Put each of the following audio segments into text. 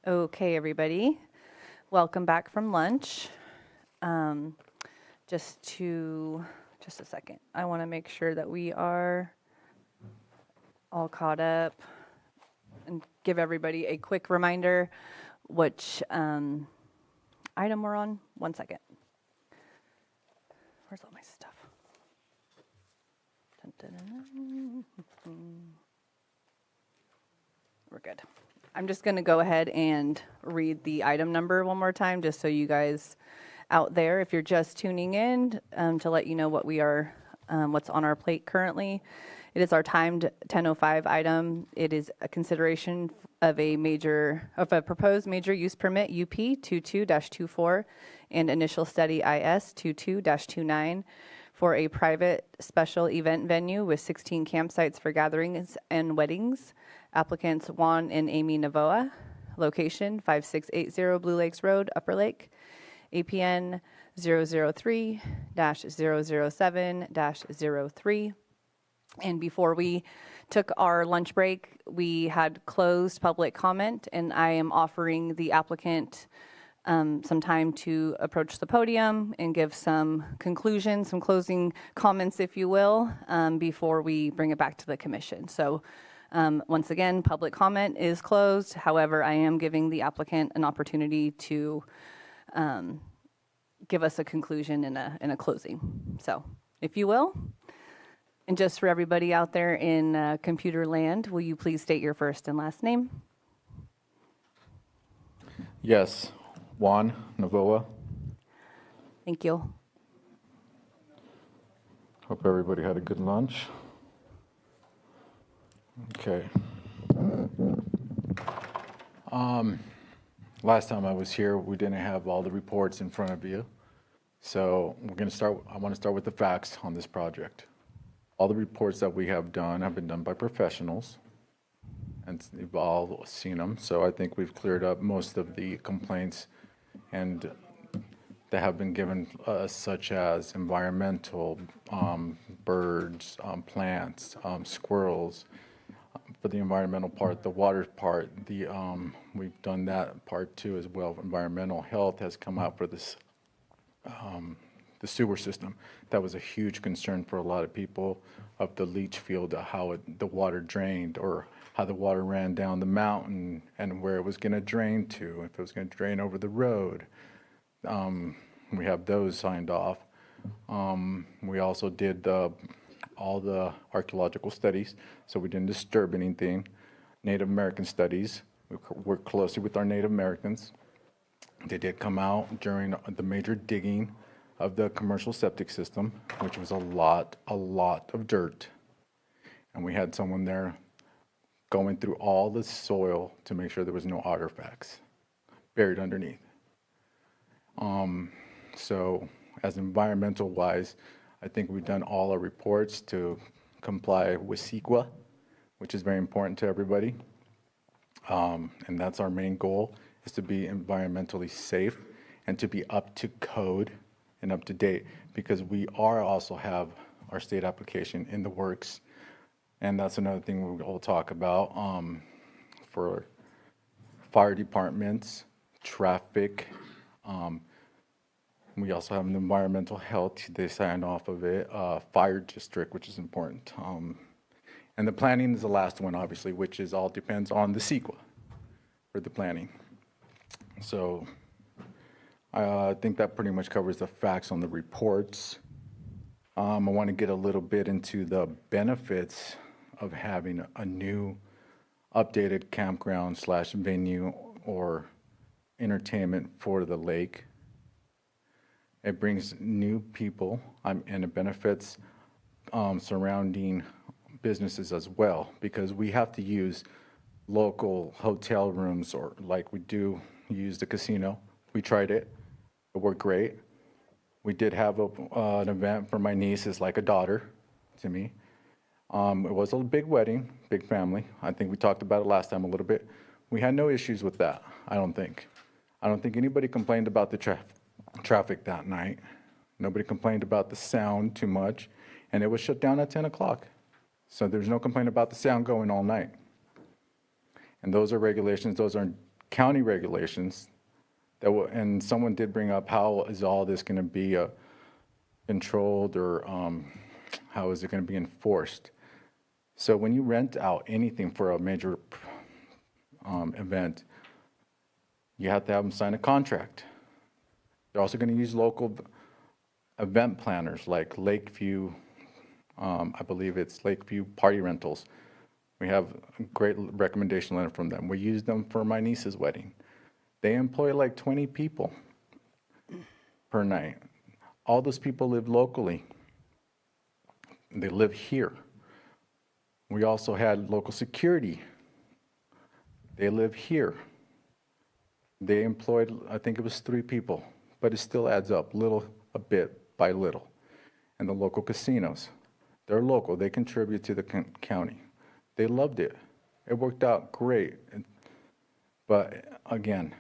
Okay, everybody, welcome back from lunch. Just a second. I want to make sure that we are all caught up and give everybody a quick reminder which item we're on. 1 second. Where's all my stuff? Dun, dun, dun, dun. We're good. I'm just going to go ahead and read the item number one more time, just so you guys out there, if you're just tuning in, to let you know what we are, what's on our plate currently. It is our timed 10:05 item. It is a consideration of a proposed major use permit UP 22-24 and initial study IS 22-29 for a private special event venue with 16 campsites for gatherings and weddings. Applicants Juan and Amy Navoa, location 5680 Blue Lakes Road, Upper Lake, APN 003-007-03. And before we took our lunch break, we had closed public comment, and I am offering the applicant some time to approach the podium and give some conclusions, some closing comments, if you will, before we bring it back to the commission. So once again, public comment is closed. However, I am giving the applicant an opportunity to give us a conclusion in a closing. So if you will. And just for everybody out there in computer land, will you please state your first and last name? Yes, Juan Navoa. Thank you. Hope everybody had a good lunch. Okay. Last time I was here, we didn't have all the reports in front of you. So I want to start with the facts on this project. All the reports that we have been done by professionals, and you've all seen them. So I think we've cleared up most of the complaints and that have been given us, such as environmental, birds, plants, squirrels. For the environmental part, the water part, we've done that part too as well. Environmental health has come out for this, the sewer system. That was a huge concern for a lot of people, of the leach field, how the water drained, or how the water ran down the mountain and where it was going to drain to, if it was going to drain over the road. We have those signed off. We also did all the archaeological studies, so we didn't disturb anything. Native American studies, we worked closely with our Native Americans. They did come out during the major digging of the commercial septic system, which was a lot of dirt. And we had someone there going through all the soil to make sure there was no artifacts buried underneath. So as environmental wise, I think we've done all our reports to comply with CEQA, which is very important to everybody. And that's our main goal, is to be environmentally safe and to be up to code and up to date, because we also have our state application in the works. And that's another thing we'll talk about for fire departments, traffic. We also have an environmental health, they signed off of it, fire district, which is important. And the planning is the last one, obviously, which is all depends on the CEQA for the planning. So I think that pretty much covers the facts on the reports. I want to get a little bit into the benefits of having a new updated campground / venue or entertainment for the lake. It brings new people and it benefits surrounding businesses as well, because we have to use local hotel rooms, or like we do use the casino. We tried it. It worked great. We did have an event for my niece, is like a daughter to me. It was a big wedding, big family. I think we talked about it last time a little bit. We had no issues with that, I don't think. I don't think anybody complained about the traffic that night. Nobody complained about the sound too much, and it was shut down at 10 o'clock. So there's no complaint about the sound going all night. And those are regulations, those are county regulations that will, and someone did bring up, how is all this going to be controlled, or how is it going to be enforced? So when you rent out anything for a major event, you have to have them sign a contract. They're also going to use local event planners like Lakeview, I believe it's Lakeview Party Rentals. We have a great recommendation letter from them. We used them for my niece's wedding. They employ like 20 people per night. All those people live locally. They live here. We also had local security. They live here. They employed, I think it was 3 people, but it still adds up a bit by little. And the local casinos, they're local. They contribute to the county. They loved it. It worked out great. But again,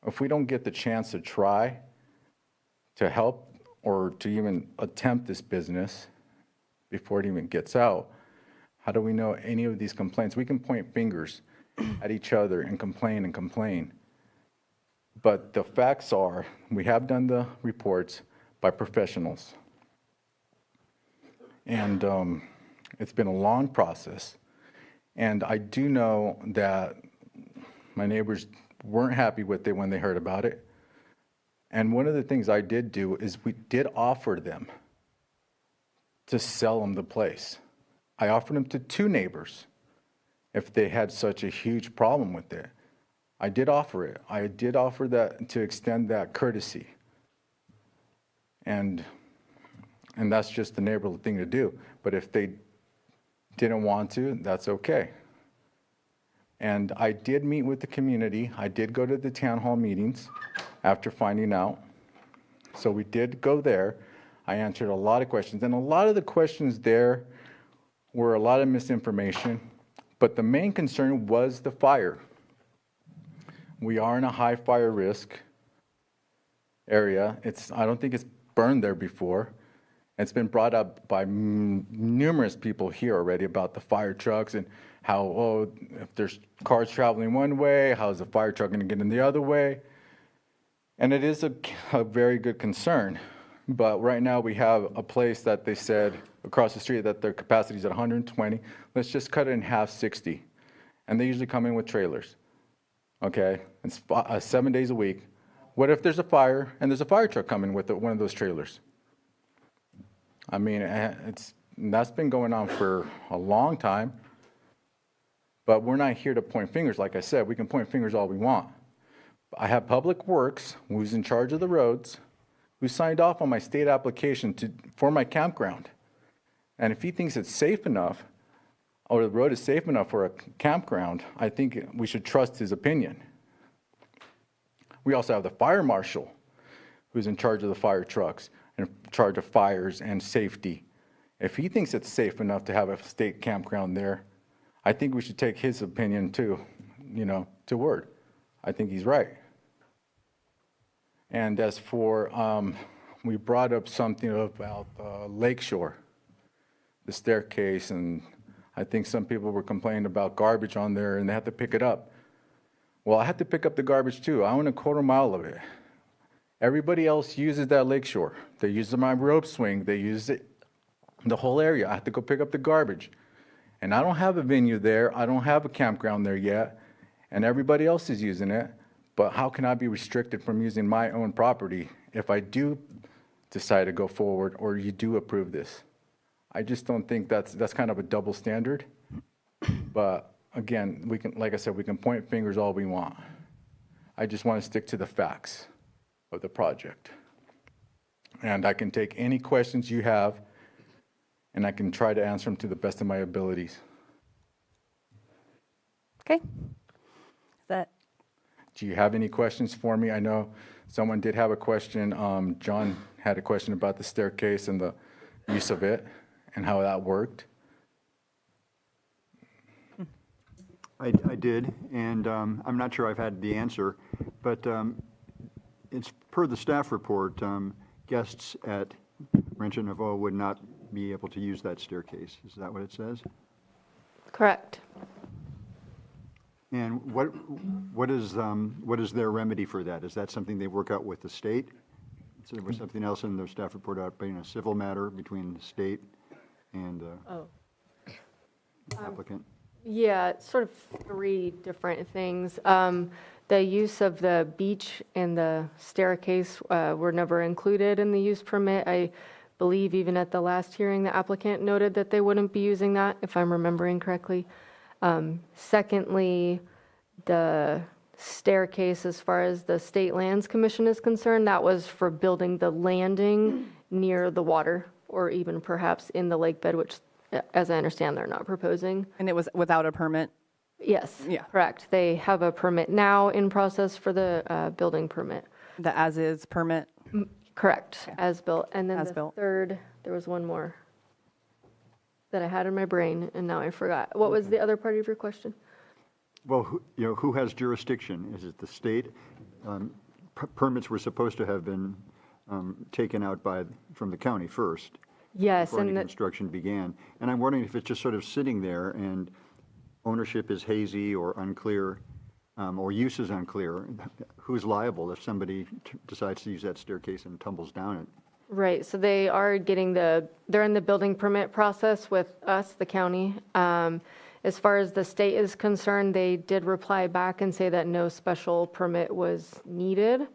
if we don't get the chance to try to help or to even attempt this business before it even gets out, how do we know any of these complaints? We can point fingers at each other and complain. But the facts are, we have done the reports by professionals. And it's been a long process. And I do know that my neighbors weren't happy with it when they heard about it. And one of the things I did do is we did offer them to sell them the place. I offered them to 2 neighbors if they had such a huge problem with it. I did offer it. I did offer that to extend that courtesy. And that's just the neighborly thing to do. But if they didn't want to, that's okay. And I did meet with the community. I did go to the town hall meetings after finding out. So we did go there. I answered a lot of questions. And a lot of the questions there were a lot of misinformation. But the main concern was the fire. We are in a high fire risk area. I don't think it's burned there before. It's been brought up by numerous people here already about the fire trucks and how, if there's cars traveling one way, how is the fire truck going to get in the other way? And it is a very good concern. But right now we have a place that they said across the street that their capacity is at 120. Let's just cut it in half, 60. And they usually come in with trailers. Okay? It's 7 days a week. What if there's a fire and there's a fire truck coming with one of those trailers? I mean, that's been going on for a long time. But we're not here to point fingers. Like I said, we can point fingers all we want. I have Public Works, who's in charge of the roads, who signed off on my state application for my campground. And if he thinks it's safe enough, or the road is safe enough for a campground, I think we should trust his opinion. We also have the fire marshal, who's in charge of the fire trucks, in charge of fires and safety. If he thinks it's safe enough to have a state campground there, I think we should take his opinion too, to word. I think he's right. And as for, we brought up something about Lakeshore, the staircase, and I think some people were complaining about garbage on there and they had to pick it up. Well, I had to pick up the garbage too. I own a quarter mile of it. Everybody else uses that Lakeshore. They use my rope swing. They use it, the whole area. I have to go pick up the garbage. And I don't have a venue there. I don't have a campground there yet. And everybody else is using it. But how can I be restricted from using my own property if I do decide to go forward or you do approve this? I just don't think that's kind of a double standard. But again, we can, like I said, we can point fingers all we want. I just want to stick to the facts of the project. And I can take any questions you have and I can try to answer them to the best of my abilities. Okay. Do you have any questions for me? I know someone did have a question. John had a question about the staircase and the use of it and how that worked. I did, and I'm not sure I've had the answer, but it's per the staff report, guests at Rancho Novo would not be able to use that staircase. Is that what it says? Correct. And what is their remedy for that? Is that something they work out with the state? So there was something else in the staff report about being a civil matter between the state and Oh. applicant? Yeah, it's sort of three different things. The use of the beach and the staircase were never included in the use permit. I believe even at the last hearing, the applicant noted that they wouldn't be using that, if I'm remembering correctly. Secondly, the staircase, as far as the State Lands Commission is concerned, that was for building the landing near the water, or even perhaps in the lake bed, which, as I understand, they're not proposing. And it was without a permit? Yes. Yeah. Correct. They have a permit now in process for the building permit. The as-is permit? Correct, as built. And then As the built. third, there was one more that I had in my brain, and now I forgot. What was the other part of your question? Well, who has jurisdiction? Is it the state? Permits were supposed to have been taken out from the county first. Yes, Before any and construction began. And I'm wondering if it's just sort of sitting there and ownership is hazy or unclear, or use is unclear. Who's liable if somebody decides to use that staircase and tumbles down it? right, so they are getting they're in the building permit process with us, the county. As far as the state is concerned, they did reply back and say that no special permit was needed.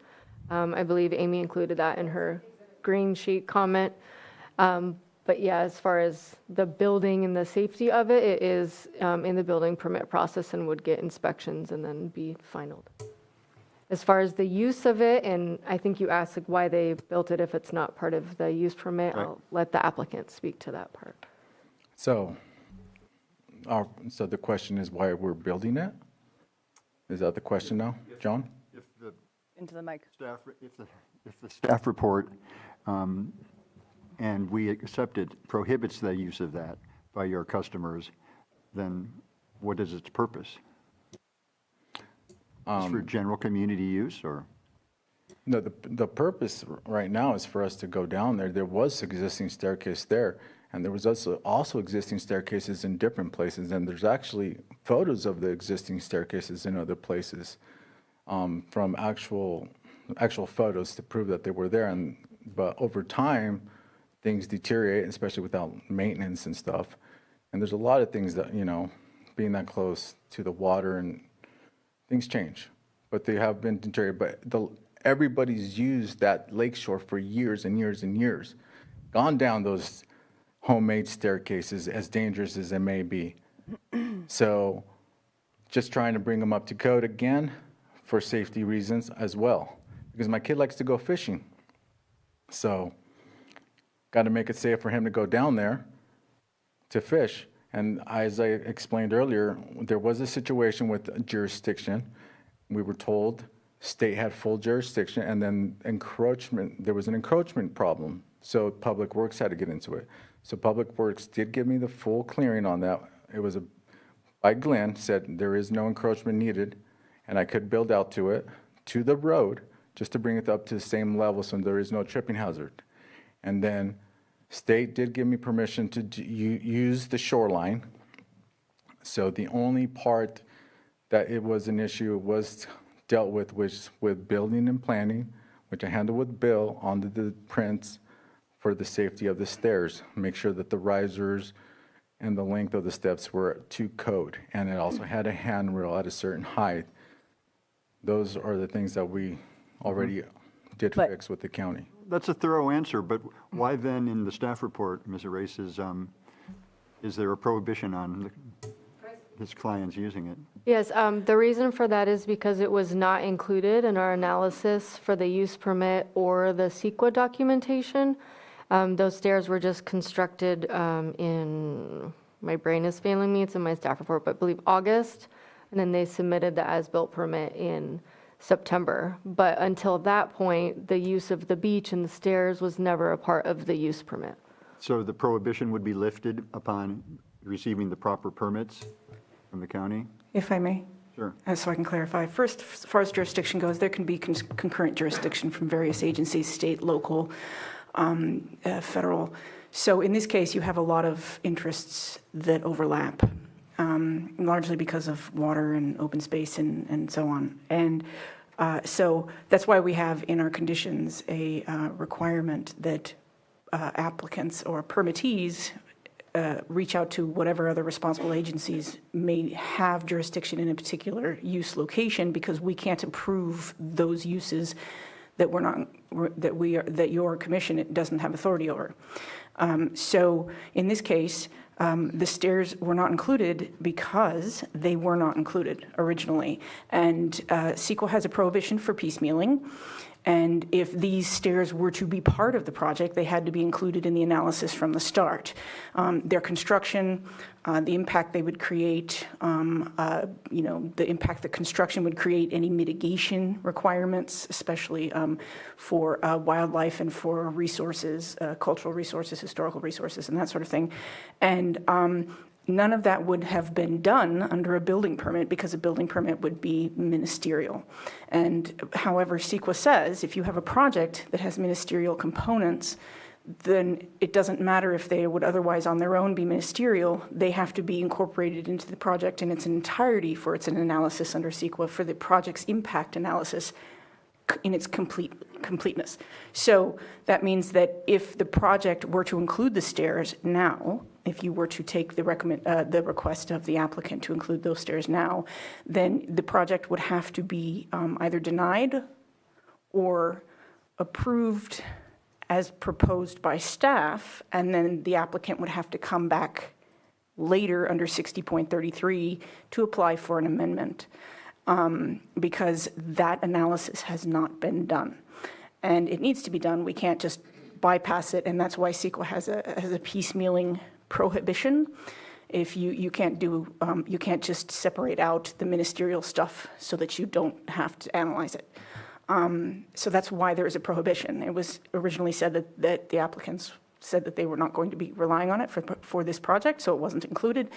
I believe Amy included that in her green sheet comment. But yeah, as far as the building and the safety of it, it is in the building permit process and would get inspections and then be finalized. As far as the use of it, and I think you asked like, why they built it if it's not part of the use permit, Right. I'll let the applicant speak to that part. So, so the question is why we're building it? Is that the question now, John? If the Into the mic. staff, if the staff report, and we accept it, prohibits the use of that by your customers, then what is its purpose? Is it for general community use, or? No, the purpose right now is for us to go down there. There was existing staircase there, and there was also existing staircases in different places, and there's actually photos of the existing staircases in other places from actual photos to prove that they were there. But over time, things deteriorate, especially without maintenance and stuff. And there's a lot of things that, being that close to the water and things change, but they have been deteriorated. But everybody's used that lakeshore for years and years and years, gone down those homemade staircases, as dangerous as they may be. So just trying to bring them up to code again for safety reasons as well, because my kid likes to go fishing. So got to make it safe for him to go down there to fish. And as I explained earlier, there was a situation with jurisdiction. We were told state had full jurisdiction, and then encroachment, there was an encroachment problem. So Public Works had to get into it. So Public Works did give me the full clearing on that. It was by Glenn, said there is no encroachment needed, and I could build out to it, to the road, just to bring it up to the same level so there is no tripping hazard. And then state did give me permission to use the shoreline. So the only part that it was an issue was dealt with building and planning, which I handled with Bill on the prints for the safety of the stairs. Make sure that the risers and the length of the steps were to code. And it also had a handrail at a certain height. Those are the things that we already did But- fix with the county. That's a thorough answer, but why then in the staff report, Ms. Arrace, is there a prohibition on his clients using it? Yes, the reason for that is because it was not included in our analysis for the use permit or the CEQA documentation. Those stairs were just constructed in, my brain is failing me, it's in my staff report, but I believe August, and then they submitted the as-built permit in September. But until that point, the use of the beach and the stairs was never a part of the use permit. So the prohibition would be lifted upon receiving the proper permits from the county? If I may, Sure. so I can clarify. First, as far as jurisdiction goes, there can be concurrent jurisdiction from various agencies, state, local, federal. So in this case, you have a lot of interests that overlap. largely because of water and open space and so on. And so that's why we have in our conditions a requirement that applicants or permittees reach out to whatever other responsible agencies may have jurisdiction in a particular use location, because we can't approve those uses that that your commission doesn't have authority over. So in this case, the stairs were not included because they were not included originally. And CEQA has a prohibition for piecemealing. And if these stairs were to be part of the project, they had to be included in the analysis from the start. Their construction, the impact they would create, the impact the construction would create, any mitigation requirements, especially for wildlife and for resources, cultural resources, historical resources, and that sort of thing. And none of that would have been done under a building permit, because a building permit would be ministerial. And however, CEQA says if you have a project that has ministerial components, then it doesn't matter if they would otherwise on their own be ministerial. They have to be incorporated into the project in its entirety for its analysis under CEQA, for the project's impact analysis in its completeness. So that means that if the project were to include the stairs now, if you were to take the request of the applicant to include those stairs now, then the project would have to be either denied or approved as proposed by staff, and then the applicant would have to come back later under 60.33 to apply for an amendment, because that analysis has not been done. And it needs to be done. We can't just bypass it, and that's why CEQA has a piecemealing prohibition. If you can't do, you can't just separate out the ministerial stuff so that you don't have to analyze it. So that's why there is a prohibition. It was originally said that the applicants said that they were not going to be relying on it for this project, so it wasn't included.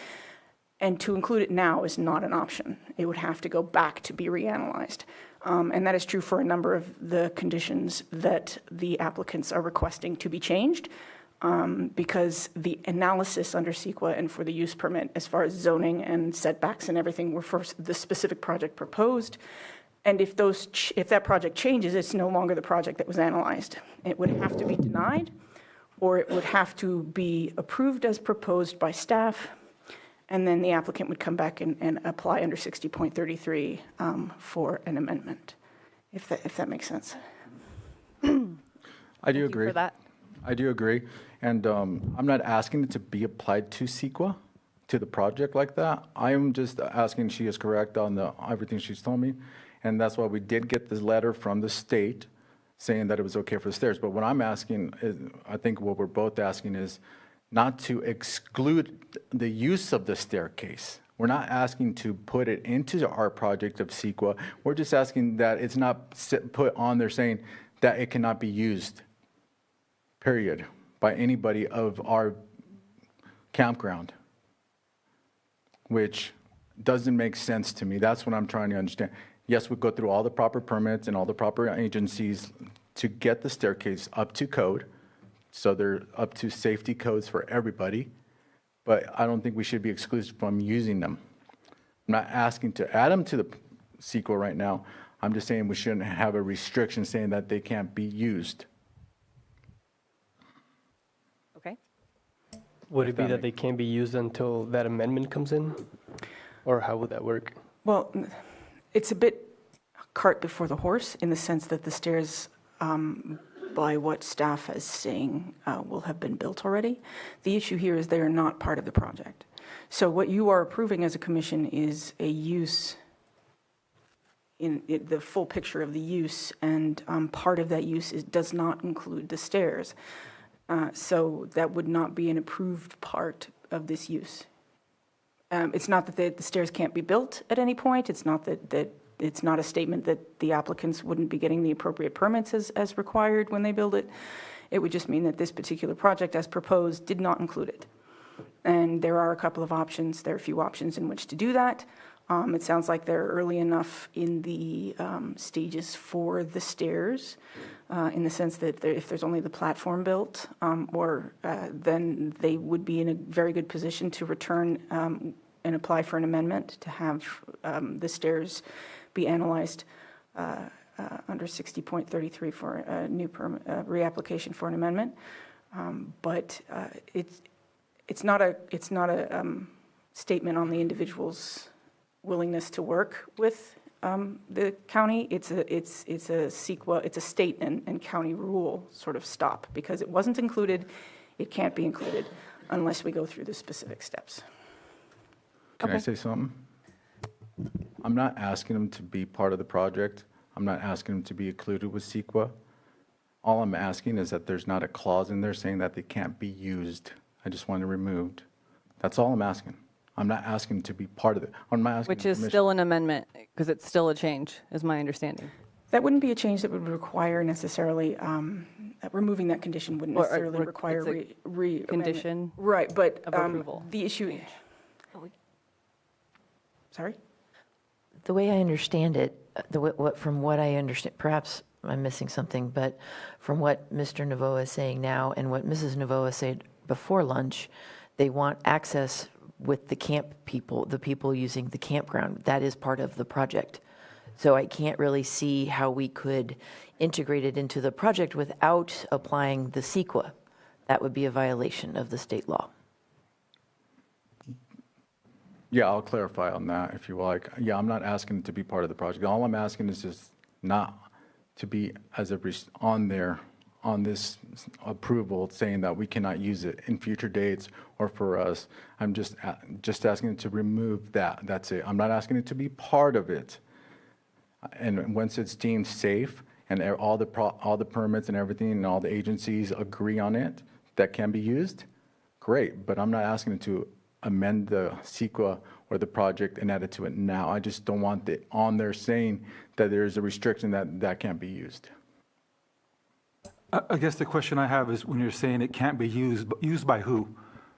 And to include it now is not an option. It would have to go back to be reanalyzed. And that is true for a number of the conditions that the applicants are requesting to be changed, because the analysis under CEQA and for the use permit, as far as zoning and setbacks and everything, were for the specific project proposed. And if that project changes, it's no longer the project that was analyzed. It would have to be denied, or it would have to be approved as proposed by staff, and then the applicant would come back and apply under 60.33 for an amendment, if that makes sense. I do agree. For that. I do agree. And I'm not asking it to be applied to CEQA, to the project like that. I am just asking, she is correct on everything she's told me. And that's why we did get this letter from the state saying that it was okay for the stairs. But what I'm asking is, I think what we're both asking is not to exclude the use of the staircase. We're not asking to put it into our project of CEQA. We're just asking that it's not put on there saying that it cannot be used, period, by anybody of our campground, which doesn't make sense to me. That's what I'm trying to understand. Yes, we go through all the proper permits and all the proper agencies to get the staircase up to code, so they're up to safety codes for everybody, but I don't think we should be excluded from using them. I'm not asking to add them to the CEQA right now. I'm just saying we shouldn't have a restriction saying that they can't be used. Okay. Would it be that they can't be used until that amendment comes in? Or how would that work? Well, it's a bit cart before the horse, in the sense that the stairs, by what staff is saying, will have been built already. The issue here is they are not part of the project. So what you are approving as a commission is a use, the full picture of the use, and part of that use does not include the stairs. So that would not be an approved part of this use. It's not that the stairs can't be built at any point. It's not that it's not a statement that the applicants wouldn't be getting the appropriate permits as required when they build it. It would just mean that this particular project, as proposed, did not include it. And there are a couple of options. There are a few options in which to do that. It sounds like they're early enough in the stages for the stairs, in the sense that if there's only the platform built, then they would be in a very good position to return and apply for an amendment to have the stairs be analyzed under 60.33 for a new reapplication for an amendment. But it's not a statement on the individual's willingness to work with the county. It's a CEQA, it's a state and county rule sort of stop, because it wasn't included. It can't be included unless we go through the specific steps. Can I say something? I'm not asking them to be part of the project. I'm not asking them to be included with CEQA. All I'm asking is that there's not a clause in there saying that they can't be used. I just want it removed. That's all I'm asking. I'm not asking to be part of it. I'm not asking Which is still an amendment, because it's still a change, is my understanding. That wouldn't be a change that would require necessarily, removing that condition wouldn't necessarily require Condition Right, but of approval. the issue, sorry? The way I understand it, from what I understand, perhaps I'm missing something, but from what Mr. Novoa is saying now and what Mrs. Novoa said before lunch, they want access with the camp people, the people using the campground. That is part of the project. So I can't really see how we could integrate it into the project without applying the CEQA. That would be a violation of the state law. Yeah, I'll clarify on that if you like. Yeah, I'm not asking to be part of the project. All I'm asking is just not to be as a on there on this approval saying that we cannot use it in future dates or for us. I'm just asking to remove that. That's it. I'm not asking it to be part of it. And once it's deemed safe and all the permits and everything and all the agencies agree on it that can be used, great. But I'm not asking it to amend the CEQA or the project and add it to it now. I just don't want it on there saying that there's a restriction that can't be used. I guess the question I have is when you're saying it can't be used by who?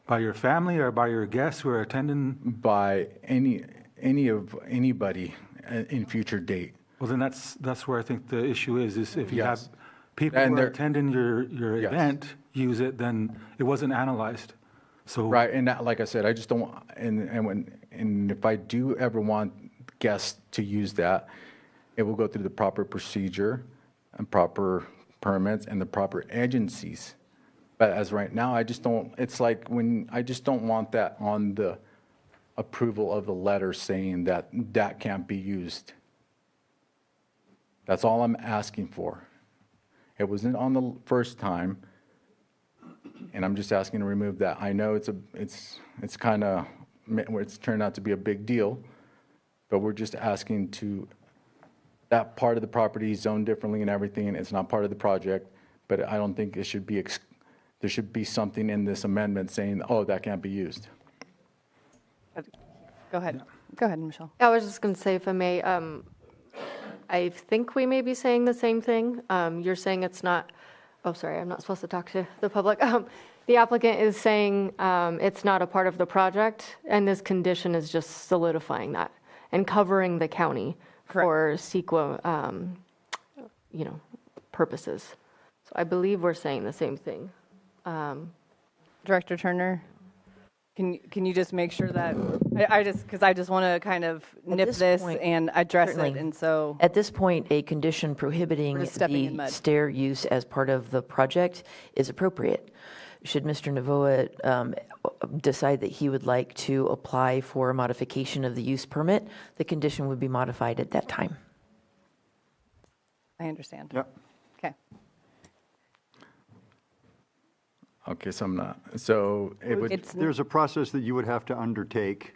By your family or by your guests who are attending? By anybody in future date. Well, then that's where I think the issue is if you Yes. have people And who are they're- attending your Yes. event use it, then it wasn't analyzed. So Right, and that, like I said, I just don't, and if I do ever want guests to use that, it will go through the proper procedure and proper permits and the proper agencies. But as right now, I just don't, it's like I just don't want that on the approval of the letter saying that that can't be used. That's all I'm asking for. It wasn't on the first time. And I'm just asking to remove that. I know it's kind of, it's turned out to be a big deal, but we're just asking that part of the property is zoned differently and everything, and it's not part of the project, but I don't think it should be, there should be something in this amendment saying, oh, that can't be used. Go ahead. Go ahead, Michelle. I was just going to say, if I may, I think we may be saying the same thing. You're saying it's not, oh, sorry, I'm not supposed to talk to the public. The applicant is saying it's not a part of the project, and this condition is just solidifying that and covering the county for CEQA, purposes. So I believe we're saying the same thing. Director Turner, can you just make sure that, because I just want to kind of nip this this point, and address it, certainly. and so. At this point, a condition prohibiting We're just stepping in the mud. stair use as part of the project is appropriate. Should Mr. Novoa decide that he would like to apply for a modification of the use permit, the condition would be modified at that time. I understand. Yep. Okay. Okay, so it would. There's a process that you would have to undertake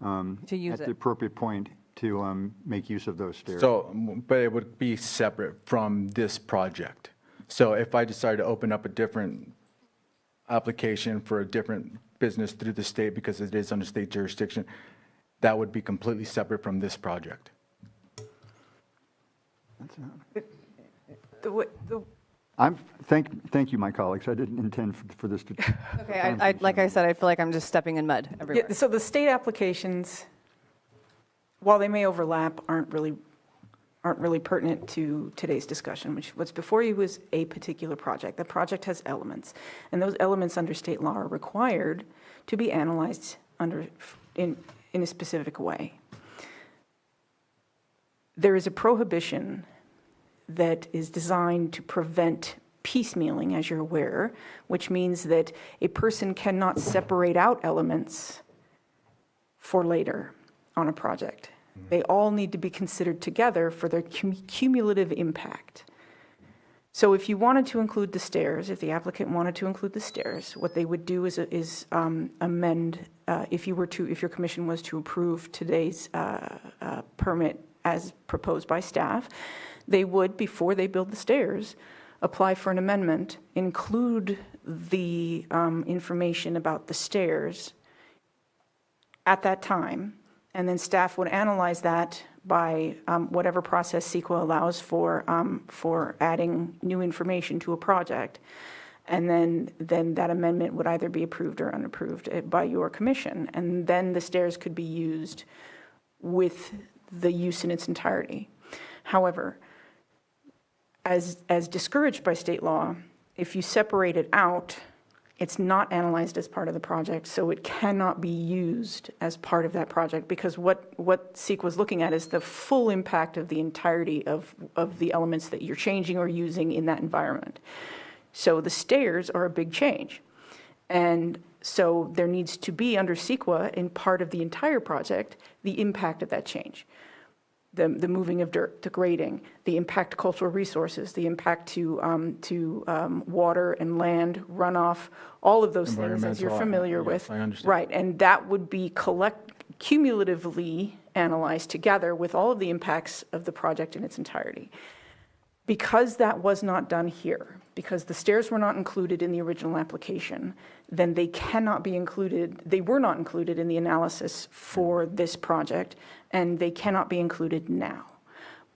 To use at it. the appropriate point to make use of those stairs. So, but it would be separate from this project. So if I decide to open up a different application for a different business through the state because it is under state jurisdiction, that would be completely separate from this project. Thank you, my colleagues. I didn't intend for this to. Okay, like I said, I feel like I'm just stepping in mud everywhere. Yeah, so the state applications, while they may overlap, aren't really pertinent to today's discussion. What's before you is a particular project. The project has elements, and those elements under state law are required to be analyzed in a specific way. There is a prohibition that is designed to prevent piecemealing, as you're aware, which means that a person cannot separate out elements for later on a project. They all need to be considered together for their cumulative impact. So if you wanted to include the stairs, if the applicant wanted to include the stairs, what they would do is amend, if your commission was to approve today's permit as proposed by staff, they would, before they build the stairs, apply for an amendment, include the information about the stairs at that time, and then staff would analyze that by whatever process CEQA allows for adding new information to a project. And then that amendment would either be approved or unapproved by your commission. And then the stairs could be used with the use in its entirety. However, as discouraged by state law, if you separate it out, it's not analyzed as part of the project, so it cannot be used as part of that project, because what CEQA was looking at is the full impact of the entirety of the elements that you're changing or using in that environment. So the stairs are a big change. And so there needs to be, under CEQA, in part of the entire project, the impact of that change. The moving of dirt, the grading, the impact to cultural resources, the impact to water and land runoff, all of those things, as you're familiar with. I understand. Right, and that would be cumulatively analyzed together with all of the impacts of the project in its entirety. Because that was not done here, because the stairs were not included in the original application, then they cannot be included, they were not included in the analysis for this project, and they cannot be included now.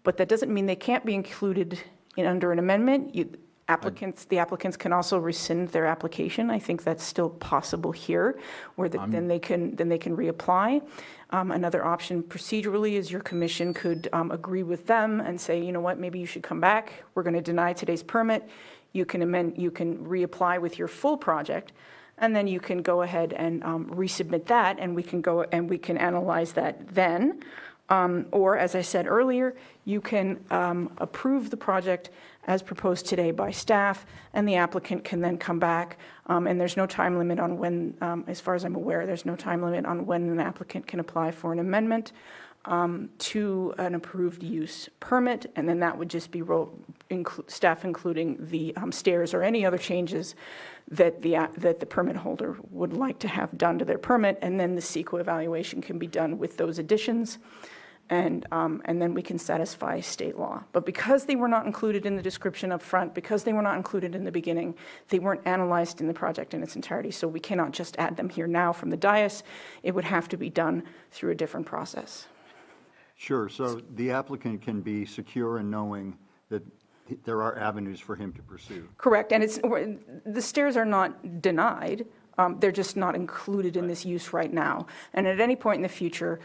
But that doesn't mean they can't be included under an amendment. The applicants can also rescind their application. I think that's still possible here, where then they can reapply. Another option procedurally is your commission could agree with them and say, you know what, maybe you should come back. We're going to deny today's permit. You can amend, you can reapply with your full project, and then you can go ahead and resubmit that, and we can analyze that then. Or, as I said earlier, you can approve the project as proposed today by staff, and the applicant can then come back. And there's no time limit on when, as far as I'm aware, there's no time limit on when an applicant can apply for an amendment to an approved use permit, and then that would just be staff including the stairs or any other changes that the permit holder would like to have done to their permit, and then the CEQA evaluation can be done with those additions. And then we can satisfy state law. But because they were not included in the description up front, because they were not included in the beginning, they weren't analyzed in the project in its entirety. So we cannot just add them here now from the dais. It would have to be done through a different process. Sure, so the applicant can be secure in knowing that there are avenues for him to pursue. Correct, and the stairs are not denied. They're just not included in this use right now. And at any point in the future,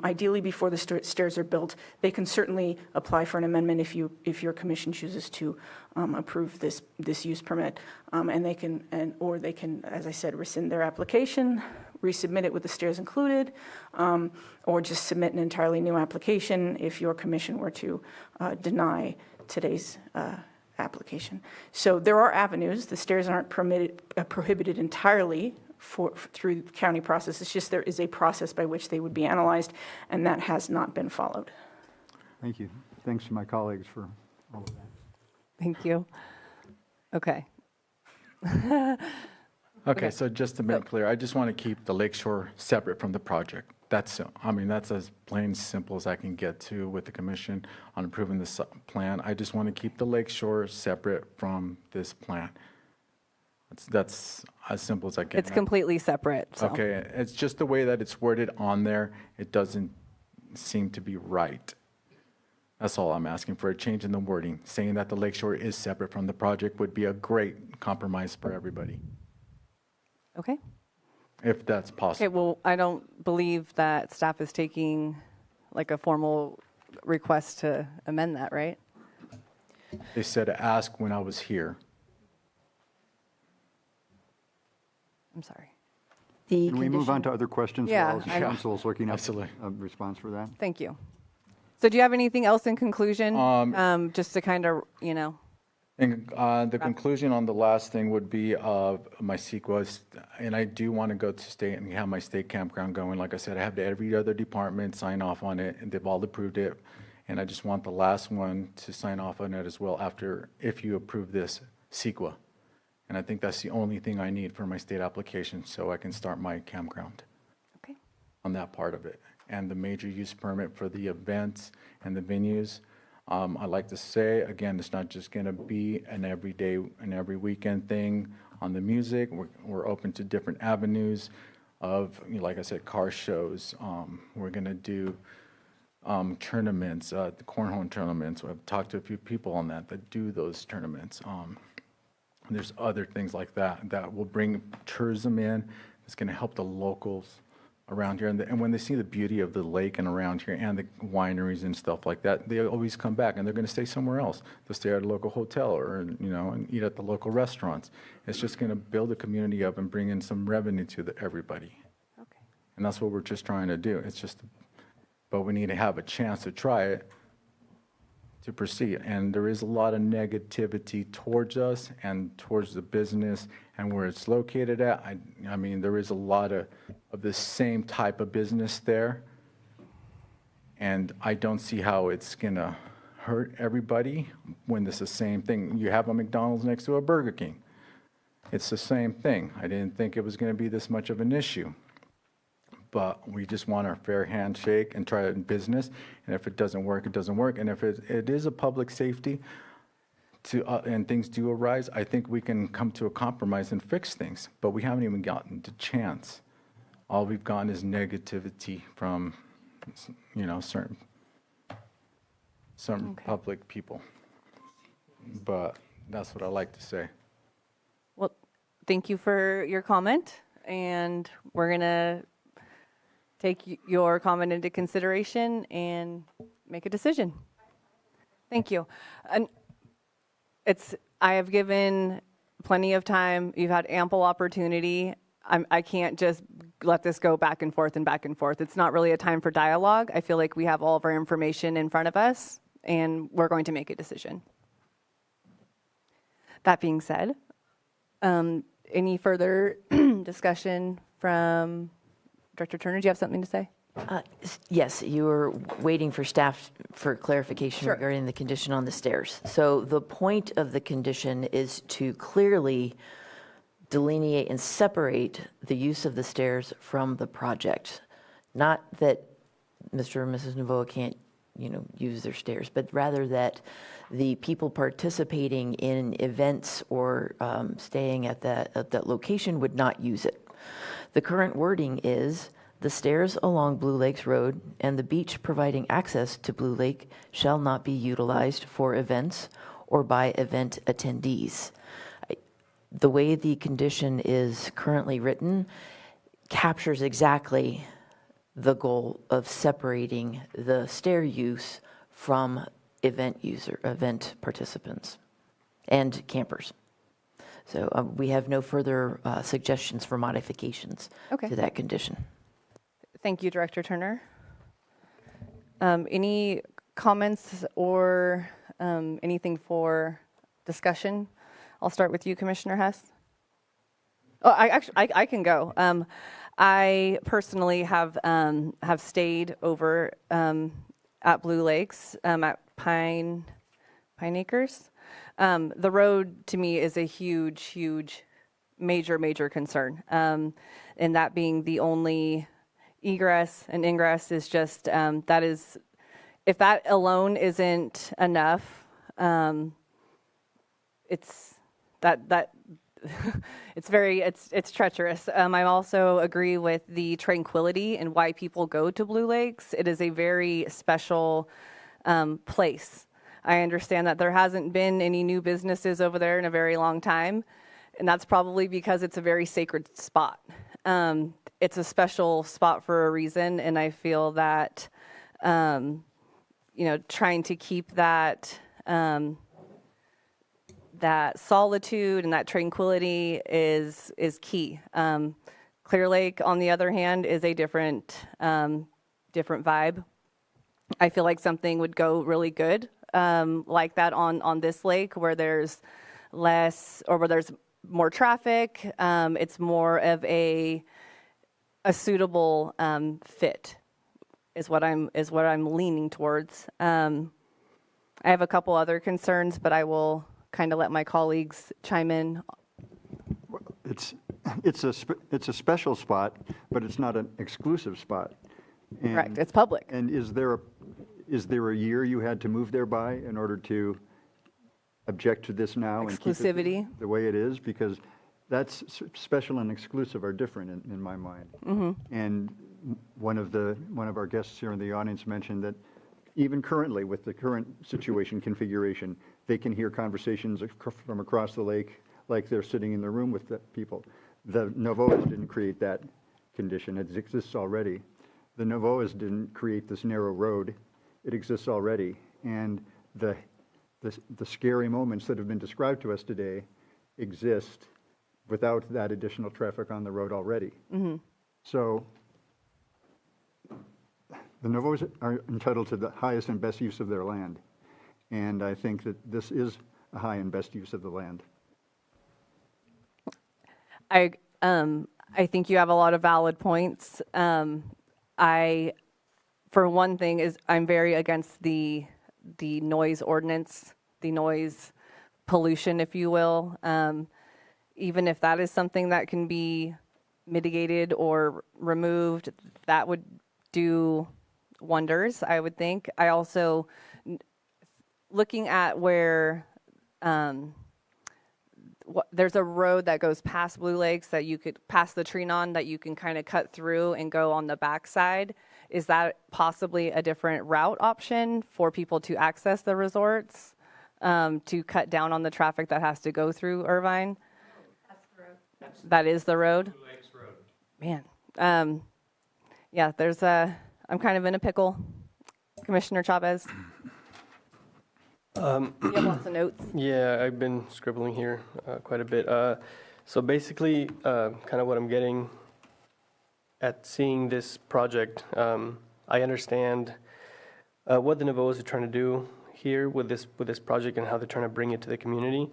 ideally before the stairs are built, they can certainly apply for an amendment if your commission chooses to approve this use permit. And they can, as I said, rescind their application, resubmit it with the stairs included, or just submit an entirely new application if your commission were to deny today's application. So there are avenues. The stairs aren't prohibited entirely through the county process. It's just there is a process by which they would be analyzed, and that has not been followed. Thank you. Thanks to my colleagues for all of that. Thank you. Okay. Okay, so just to make clear, I just want to keep the lakeshore separate from the project. That's as plain simple as I can get to with the commission on approving this plan. I just want to keep the lakeshore separate from this plan. That's as simple as I can. It's completely separate. So. Okay, it's just the way that it's worded on there. It doesn't seem to be right. That's all I'm asking for, a change in the wording. Saying that the lakeshore is separate from the project would be a great compromise for everybody, Okay. if that's possible. Okay, well, I don't believe that staff is taking like a formal request to amend that, right? They said ask when I was here. I'm sorry. The Can we move on condition- to other questions Yeah, while I- council's looking up Absolutely. a response for that? Thank you. So do you have anything else in conclusion? Just to kind of, And the conclusion on the last thing would be my CEQA, and I do want to go to state and have my state campground going. Like I said, I have every other department sign off on it, and they've all approved it. And I just want the last one to sign off on it as well after, if you approve this CEQA. And I think that's the only thing I need for my state application, so I can start my campground okay. on that part of it. And the major use permit for the events and the venues, I like to say, again, it's not just going to be an everyday and every weekend thing on the music. We're open to different avenues of, like I said, car shows. We're going to do tournaments, the cornhole tournaments. I've talked to a few people on that do those tournaments. There's other things like that will bring tourism in. It's going to help the locals around here. And when they see the beauty of the lake and around here and the wineries and stuff like that, they always come back, and they're going to stay somewhere else. They'll stay at a local hotel or, and eat at the local restaurants. It's just going to build a community up and bring in some revenue to everybody. Okay. And that's what we're just trying to do. But we need to have a chance to try it to proceed. And there is a lot of negativity towards us and towards the business and where it's located at. I mean, there is a lot of the same type of business there. And I don't see how it's going to hurt everybody when it's the same thing. You have a McDonald's next to a Burger King. It's the same thing. I didn't think it was going to be this much of an issue. But we just want our fair handshake and try it in business. And if it doesn't work, it doesn't work. And if it is a public safety and things do arise, I think we can come to a compromise and fix things. But we haven't even gotten the chance. All we've gotten is negativity from, certain Okay. public people. But that's what I like to say. Well, thank you for your comment, and we're going to take your comment into consideration and make a decision. Thank you. And I have given plenty of time. You've had ample opportunity. I can't just let this go back and forth and back and forth. It's not really a time for dialogue. I feel like we have all of our information in front of us, and we're going to make a decision. That being said, any further discussion from Director Turner? Do you have something to say? Yes, you were waiting for staff for clarification Sure. regarding the condition on the stairs. So the point of the condition is to clearly delineate and separate the use of the stairs from the project. Not that Mr. and Mrs. Novoa can't, use their stairs, but rather that the people participating in events or staying at that location would not use it. The current wording is, the stairs along Blue Lakes Road and the beach providing access to Blue Lake shall not be utilized for events or by event attendees. The way the condition is currently written captures exactly the goal of separating the stair use from event participants and campers. So we have no further suggestions for modifications to that condition. Thank you, Director Turner. Any comments or anything for discussion? I'll start with you, Commissioner Hess. Oh, I can go. I personally have stayed over at Blue Lakes at Pine Acres. The road to me is a huge, major concern. And that being the only egress and ingress is just, that is, if that alone isn't enough, it's it's treacherous. I also agree with the tranquility and why people go to Blue Lakes. It is a very special place. I understand that there hasn't been any new businesses over there in a very long time, and that's probably because it's a very sacred spot. It's a special spot for a reason, and I feel that, trying to keep that that solitude and that tranquility is key. Clear Lake, on the other hand, is a different vibe. I feel like something would go really good like that on this lake where there's less or where there's more traffic. It's more of a suitable fit is what I'm leaning towards. I have a couple other concerns, but I will kind of let my colleagues chime in. It's a special spot, but it's not an exclusive spot. And- Correct. It's public. And is there a year you had to move there by in order to object to this now? And keep it Exclusivity. the way it is? Because that's special and exclusive are different in my mind. And one of our guests here in the audience mentioned that even currently with the current situation configuration, they can hear conversations from across the lake like they're sitting in the room with the people. The Novoas didn't create that condition. It exists already. The Novoas didn't create this narrow road. It exists already. And the scary moments that have been described to us today exist without that additional traffic on the road already. So the Novoas are entitled to the highest and best use of their land. And I think that this is a high and best use of the land. I think you have a lot of valid points. For one thing, I'm very against the noise ordinance, the noise pollution, if you will. Even if that is something that can be mitigated or removed, that would do wonders, I would think. I also, looking at where there's a road that goes past Blue Lakes that you could pass the Trinon that you can kind of cut through and go on the backside. Is that possibly a different route option for people to access the resorts to cut down on the traffic that has to go through Irvine? That's the road. That is the road? Blue Lakes Road. Man. Yeah, I'm kind of in a pickle, Commissioner Chavez. You have lots of notes. Yeah, I've been scribbling here quite a bit. So basically, kind of what I'm getting at seeing this project, I understand what the Novoas are trying to do here with this project and how they're trying to bring it to the community.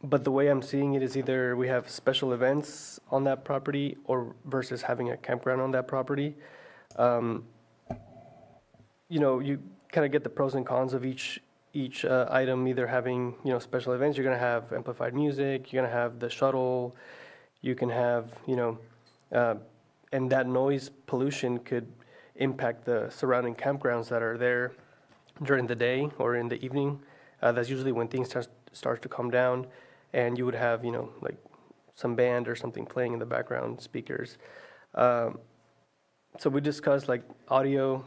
But the way I'm seeing it is either we have special events on that property or versus having a campground on that property. You kind of get the pros and cons of each item, either having, special events, you're going to have amplified music, you're going to have the shuttle, you can have, and that noise pollution could impact the surrounding campgrounds that are there during the day or in the evening. That's usually when things start to calm down, and you would have, like some band or something playing in the background, speakers. So we discussed like audio,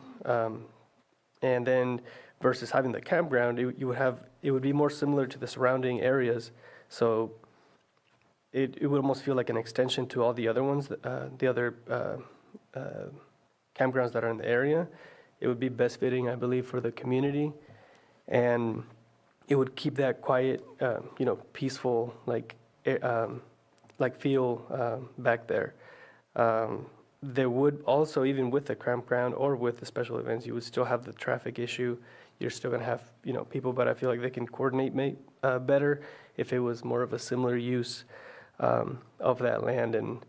and then versus having the campground, it would be more similar to the surrounding areas. So it would almost feel like an extension to all the other ones, the other campgrounds that are in the area. It would be best fitting, I believe, for the community, and it would keep that quiet, peaceful, like feel back there. There would also, even with the campground or with the special events, you would still have the traffic issue. You're still going to have, people, but I feel like they can coordinate better if it was more of a similar use of that land. And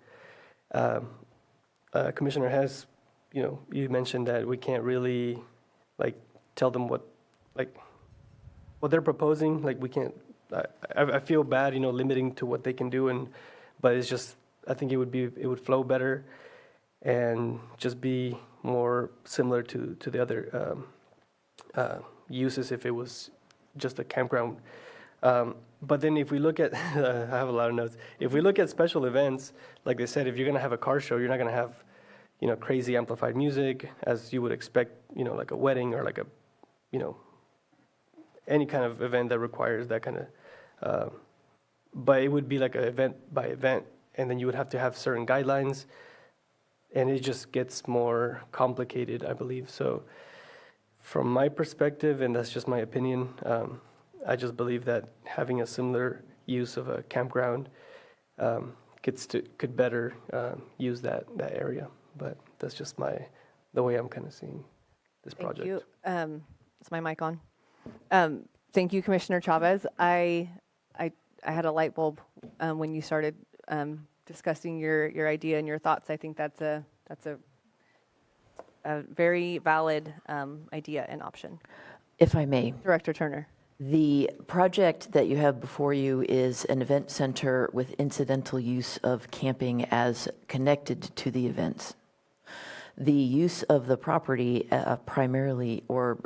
Commissioner Hess, you mentioned that we can't really, tell them what they're proposing. We can't. I feel bad, limiting to what they can do, but it's just, I think it would flow better and just be more similar to the other uses if it was just a campground. But then if we look at, I have a lot of notes. If we look at special events, like they said, if you're going to have a car show, you're not going to have, crazy amplified music as you would expect, like a wedding or like a, any kind of event that requires that kind of, but it would be like an event by event, and then you would have to have certain guidelines, and it just gets more complicated, I believe. So from my perspective, and that's just my opinion, I just believe that having a similar use of a campground could better use that area. But that's just the way I'm kind of seeing this project. Thank you. Is my mic on? Thank you, Commissioner Chavez. I had a light bulb when you started discussing your idea and your thoughts. I think that's a very valid idea and option. If I may, Director Turner. the project that you have before you is an event center with incidental use of camping as connected to the events. The use of the property primarily or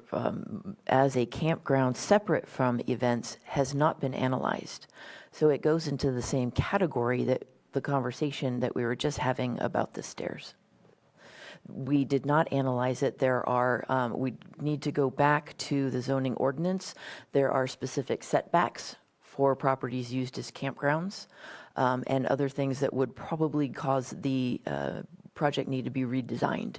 as a campground separate from events has not been analyzed. So it goes into the same category that the conversation that we were just having about the stairs. We did not analyze it. We need to go back to the zoning ordinance. There are specific setbacks for properties used as campgrounds and other things that would probably cause the project need to be redesigned.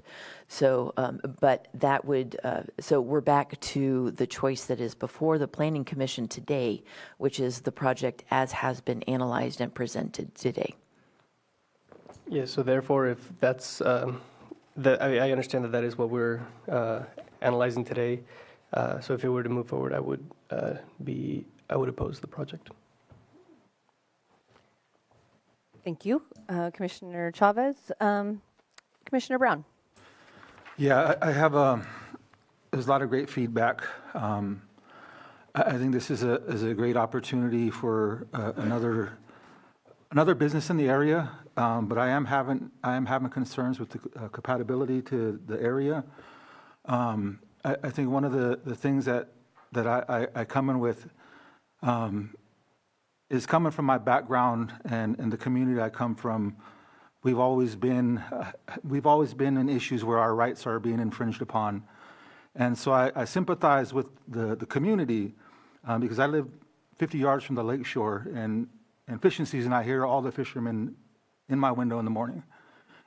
So, but that would, so we're back to the choice that is before the Planning Commission today, which is the project as has been analyzed and presented today. Yeah, so therefore, if that's, I understand that is what we're analyzing today. So if it were to move forward, I would oppose the project. Thank you, Commissioner Chavez. Commissioner Brown. Yeah, I have there's a lot of great feedback. I think this is a great opportunity for another business in the area, but I am having concerns with the compatibility to the area. I think one of the things that I come in with is coming from my background and the community I come from. We've always been in issues where our rights are being infringed upon, and so I sympathize with the community because I live 50 yards from the lake shore, and fishing season I hear all the fishermen in my window in the morning,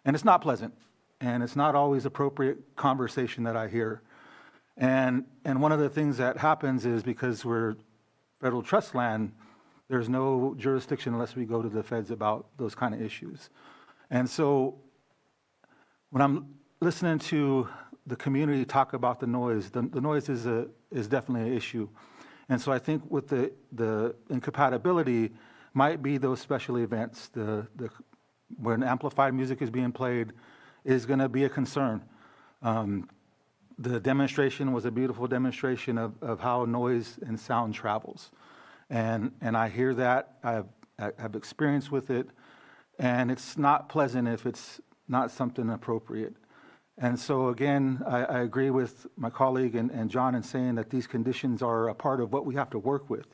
and it's not pleasant, and it's not always appropriate conversation that I hear, and one of the things that happens is because we're federal trust land, there's no jurisdiction unless we go to the feds about those kind of issues. And so when I'm listening to the community talk about the noise is definitely an issue. And so I think with the incompatibility might be those special events, when amplified music is being played is going to be a concern. The demonstration was a beautiful demonstration of how noise and sound travels. And I hear that, I've experience with it, and it's not pleasant if it's not something appropriate. And so again, I agree with my colleague and John in saying that these conditions are a part of what we have to work with,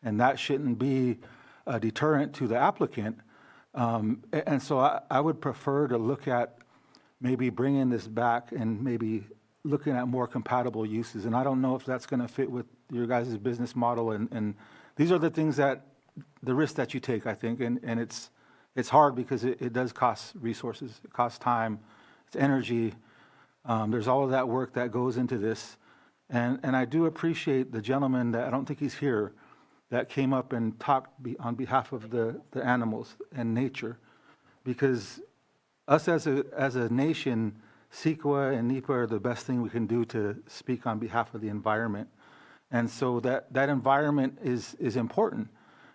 and that shouldn't be a deterrent to the applicant. And so I would prefer to look at maybe bringing this back and maybe looking at more compatible uses. And I don't know if that's going to fit with your guys' business model. And these are the things that, the risks that you take, I think. And it's hard because it does cost resources. It costs time. It's energy. There's all of that work that goes into this. And I do appreciate the gentleman that, I don't think he's here, that came up and talked on behalf of the animals and nature. Because us as a nation, CEQA and NEPA are the best thing we can do to speak on behalf of the environment. And so that environment is important.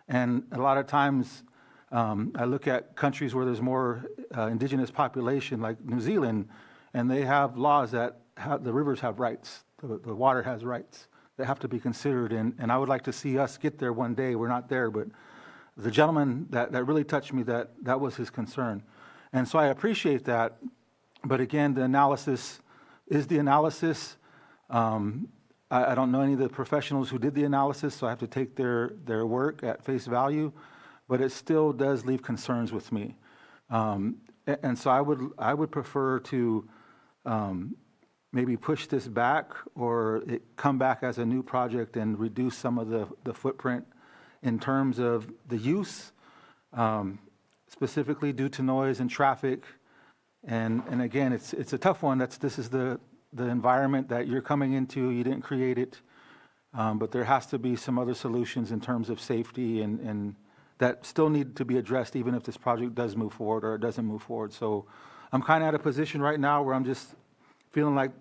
And a lot of times, I look at countries where there's more indigenous population, like New Zealand, and they have laws that the rivers have rights, the water has rights that have to be considered. And I would like to see us get there one day. We're not there, but the gentleman that really touched me, that was his concern. And so I appreciate that. But again, the analysis is the analysis. I don't know any of the professionals who did the analysis, so I have to take their work at face value. But it still does leave concerns with me. And so I would prefer to maybe push this back or it come back as a new project and reduce some of the footprint in terms of the use, specifically due to noise and traffic. And again, it's a tough one. This is the environment that you're coming into. You didn't create it. But there has to be some other solutions in terms of safety and that still need to be addressed even if this project does move forward or it doesn't move forward. So I'm kind of at a position right now where I'm just feeling like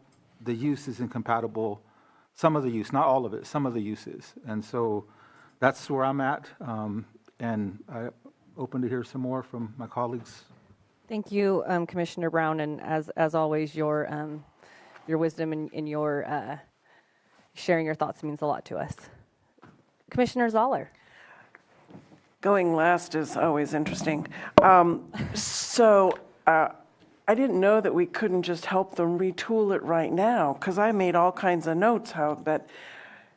the use is incompatible, some of the use, not all of it, some of the uses. And so that's where I'm at, and I'm open to hear some more from my colleagues. Thank you, Commissioner Brown, and as always, your wisdom and your sharing your thoughts means a lot to us. Commissioner Zoller. Going last is always interesting. I didn't know that we couldn't just help them retool it right now, because I made all kinds of notes but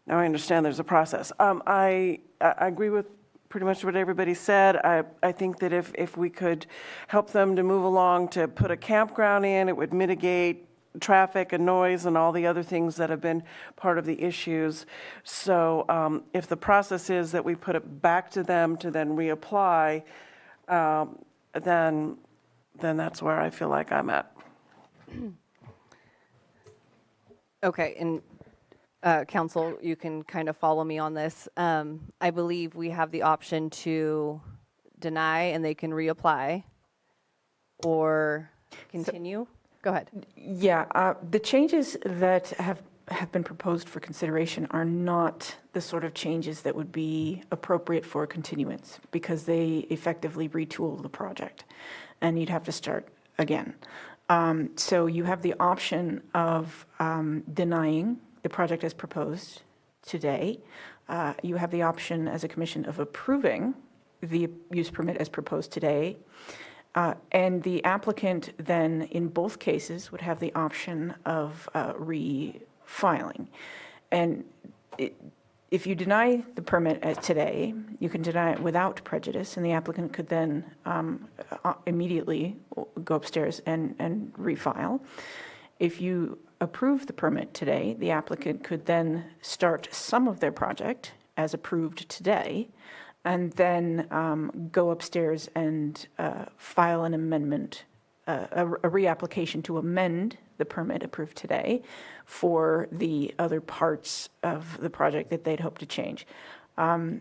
now I understand there's a process. I agree with pretty much what everybody said. I think that if we could help them to move along to put a campground in, it would mitigate traffic and noise and all the other things that have been part of the issues. So if the process is that we put it back to them to then reapply, then that's where I feel like I'm at. Okay, and council, you can kind of follow me on this. I believe we have the option to deny and they can reapply or continue. Go ahead. Yeah, the changes that have been proposed for consideration are not the sort of changes that would be appropriate for continuance, because they effectively retool the project and you'd have to start again. So you have the option of denying the project as proposed today. You have the option as a commission of approving the use permit as proposed today. And the applicant then, in both cases, would have the option of refiling. And if you deny the permit as today, you can deny it without prejudice, and the applicant could then immediately go upstairs and refile. If you approve the permit today, the applicant could then start some of their project as approved today, and then go upstairs and file an amendment, a reapplication to amend the permit approved today for the other parts of the project that they'd hope to change. I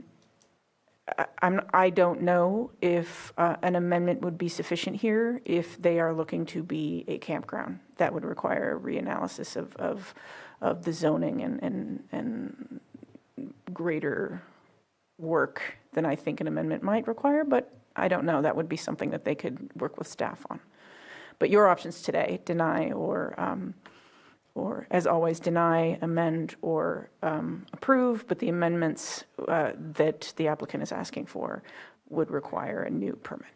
don't know if an amendment would be sufficient here if they are looking to be a campground. That would require a reanalysis of the zoning and greater work than I think an amendment might require, but I don't know. That would be something that they could work with staff on. But your options today, deny or as always, deny, amend, or approve, but the amendments that the applicant is asking for would require a new permit.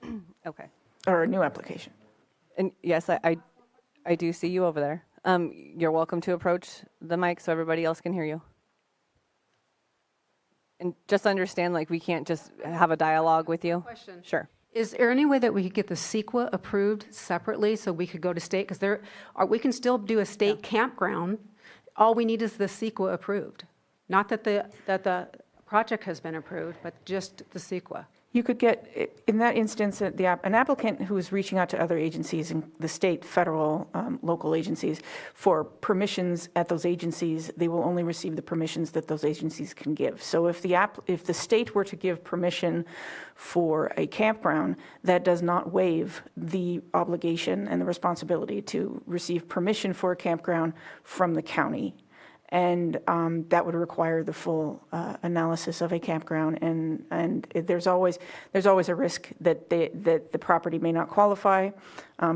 Okay. Or a new application. And yes, I do see you over there. You're welcome to approach the mic so everybody else can hear you. And just understand, like, we can't just have a dialogue with you. Question. Sure. Is there any way that we could get the CEQA approved separately so we could go to state? Because we can still do a state campground. All we need is the CEQA approved. Not that the project has been approved, but just the CEQA. You could get, in that instance, an applicant who is reaching out to other agencies, in the state, federal, local agencies, for permissions at those agencies, they will only receive the permissions that those agencies can give. So if the state were to give permission for a campground, that does not waive the obligation and the responsibility to receive permission for a campground from the county. And that would require the full analysis of a campground, and there's always a risk that the property may not qualify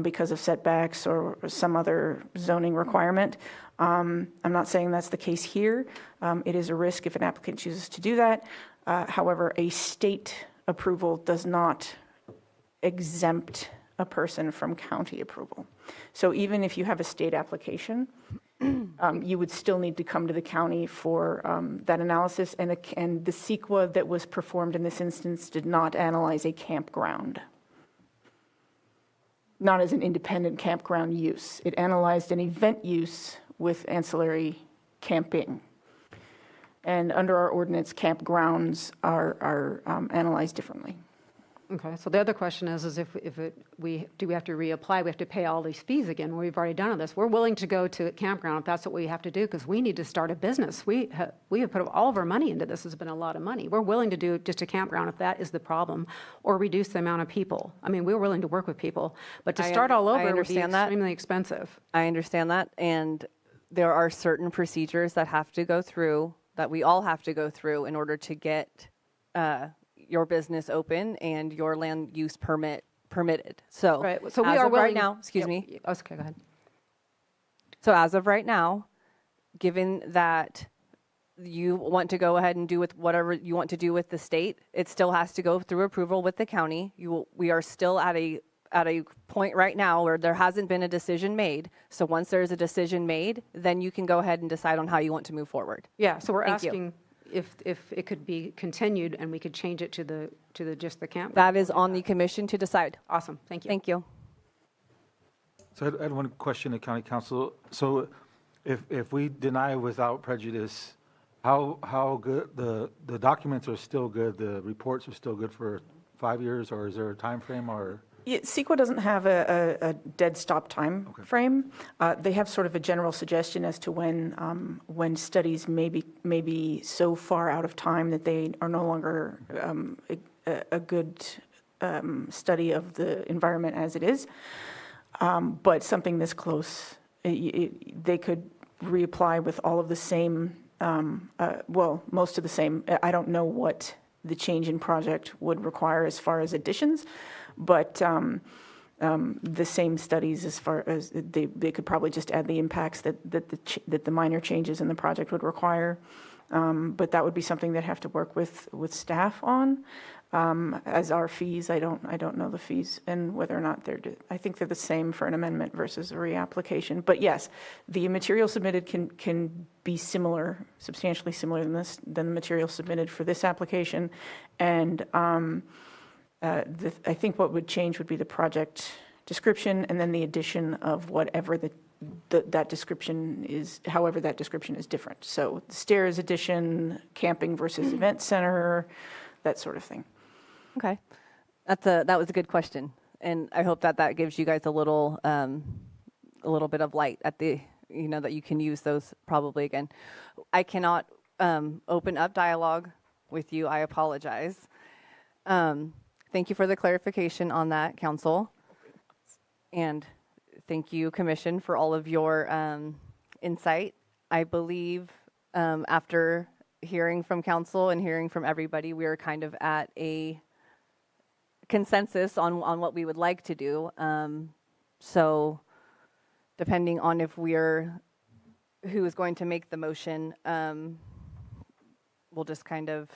because of setbacks or some other zoning requirement. I'm not saying that's the case here. It is a risk if an applicant chooses to do that. However, a state approval does not exempt a person from county approval. So even if you have a state application, you would still need to come to the county for that analysis, and the CEQA that was performed in this instance did not analyze a campground, not as an independent campground use. It analyzed an event use with ancillary camping. And under our ordinance, campgrounds are analyzed differently. Okay, so the other question is if do we have to reapply? We have to pay all these fees again? We've already done all this. We're willing to go to a campground if that's what we have to do, because we need to start a business. We have put all of our money into this. It's been a lot of money. We're willing to do just a campground if that is the problem, or reduce the amount of people. I mean, we're willing to work with people, but to start all over would be extremely expensive. I understand that, and there are certain procedures that have to go through, that we all have to go through in order to get your business open and your land use permitted. So, Right, so we as are of right willing. now, excuse Yep, me. Okay, go ahead. So as of right now, given that you want to go ahead and do with whatever you want to do with the state, it still has to go through approval with the county. We are still at a point right now where there hasn't been a decision made. So once there is a decision made, then you can go ahead and decide on how you want to move forward. Yeah, so we're Thank you. asking if it could be continued and we could change it to just the camp. That is on the commission to decide. Awesome, thank you. Thank you. So I had one question to county council. So if we deny without prejudice, how good, the documents are still good, the reports are still good for 5 years, or is there a time frame, or? Yeah, CEQA doesn't have a dead stop time frame. They have sort of a general suggestion as to when studies may be so far out of time that they are no longer a good study of the environment as it is. But something this close, they could reapply with all of the same, most of the same. I don't know what the change in project would require as far as additions, but the same studies, as far as they could probably just add the impacts that the minor changes in the project would require. But that would be something they'd have to work with staff on. As our fees, I don't know the fees and whether or not I think they're the same for an amendment versus a reapplication. But yes, the material submitted can be similar, substantially similar than the material submitted for this application. And I think what would change would be the project description and then the addition of whatever that description is, however that description is different. So the stairs addition, camping versus event center, that sort of thing. Okay. That was a good question. And I hope that gives you guys a little bit of light at that you can use those probably again. I cannot open up dialogue with you. I apologize. Thank you for the clarification on that, council. And thank you, commission, for all of your insight. I believe after hearing from council and hearing from everybody, we are kind of at a consensus on what we would like to do. So depending on who is going to make the motion, we'll just kind of,